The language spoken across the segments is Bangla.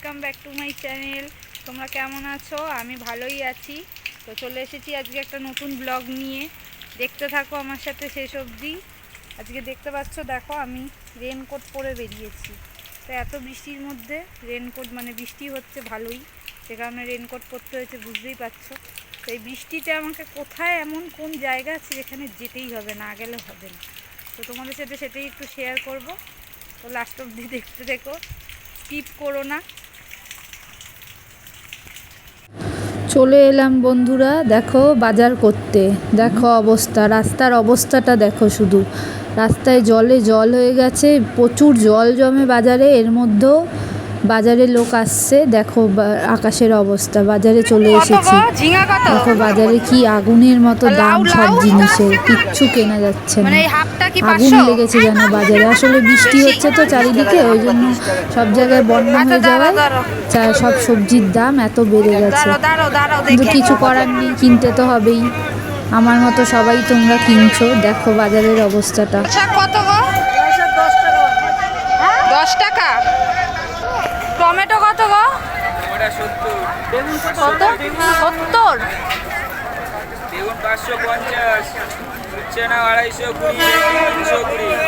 Welcome back to my channel. তোমরা কেমন আছো? আমি ভালোই আছি। তো চলে এসেছি আজকে একটা নতুন ব্লগ নিয়ে, দেখতে থাকো আমার সাথে শেষ অবধি। আজকে দেখতে পাচ্ছ, দেখো আমি রেনকোট পরে বেরিয়েছি। তো এত বৃষ্টির মধ্যে রেনকোট, মানে বৃষ্টি হচ্ছে ভালোই, সে কারণে রেনকোট পরতে হয়েছে, বুঝতেই পারছো। তো এই বৃষ্টিতে আমাকে কোথায় এমন কোন জায়গা আছে যেখানে যেতেই হবে, না গেলে হবে না। তো তোমাদের সাথে সেটাই একটু শেয়ার করব। তো লাস্ট অবধি দেখতে দেখো, স্কিপ করো না। চলে এলাম বন্ধুরা, দেখো বাজার করতে। দেখো অবস্থা, রাস্তার অবস্থাটা দেখো, শুধু রাস্তায় জলে জল হয়ে গেছে, প্রচুর জল জমে বাজারে। এর মধ্যেও বাজারে লোক আসছে, দেখো আকাশের অবস্থা। বাজারে চলে এসেছি, দেখো বাজারে কি আগুনের মতো দাম সব জিনিসের, কিচ্ছু কেনা যাচ্ছে না। আগুন লেগেছে যেন বাজারে। আসলে বৃষ্টি হচ্ছে তো চারিদিকে, ওই জন্য সব জায়গায় বন্যা হয়ে যাওয়ায় সব সবজির দাম এত বেড়ে গেছে। কিন্তু কিছু করার নেই, কিনতে তো হবেই। আমার মতো সবাই তোমরা কিনছো, দেখো বাজারের অবস্থাটা। কত গো? 10 টাকা। টমেটো কত গো? বেগুন 70। বেগুন 550, হচ্ছে না 250, 320।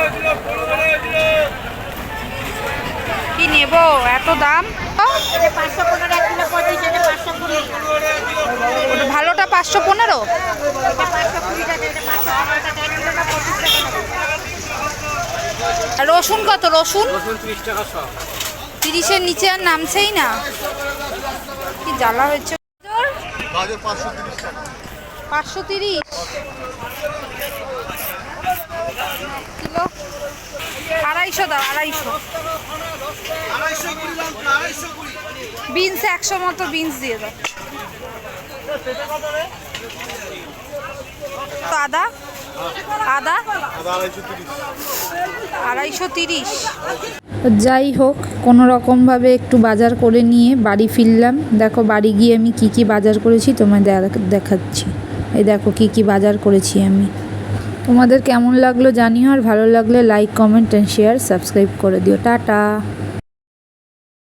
কি নেব এত দাম? ভালোটা 515। রসুন কত? রসুন 30 টাকা সব। 30-এর নিচে আর নামছেই না, কি জ্বালা হয়েছে। 530 কিলো। 250 দাও, 250। বিনস 100 মতো বিনস দিয়ে দাও। তো আদা 230। যাই হোক, কোনো রকমভাবে একটু বাজার করে নিয়ে বাড়ি ফিরলাম। দেখো বাড়ি গিয়ে আমি কি কি বাজার করেছি তোমায় দেখাচ্ছি। এই দেখো কি কি বাজার করেছি আমি। তোমাদের কেমন লাগলো জানিও, আর ভালো লাগলে like, comment and share, subscribe করে দিও। টাটা।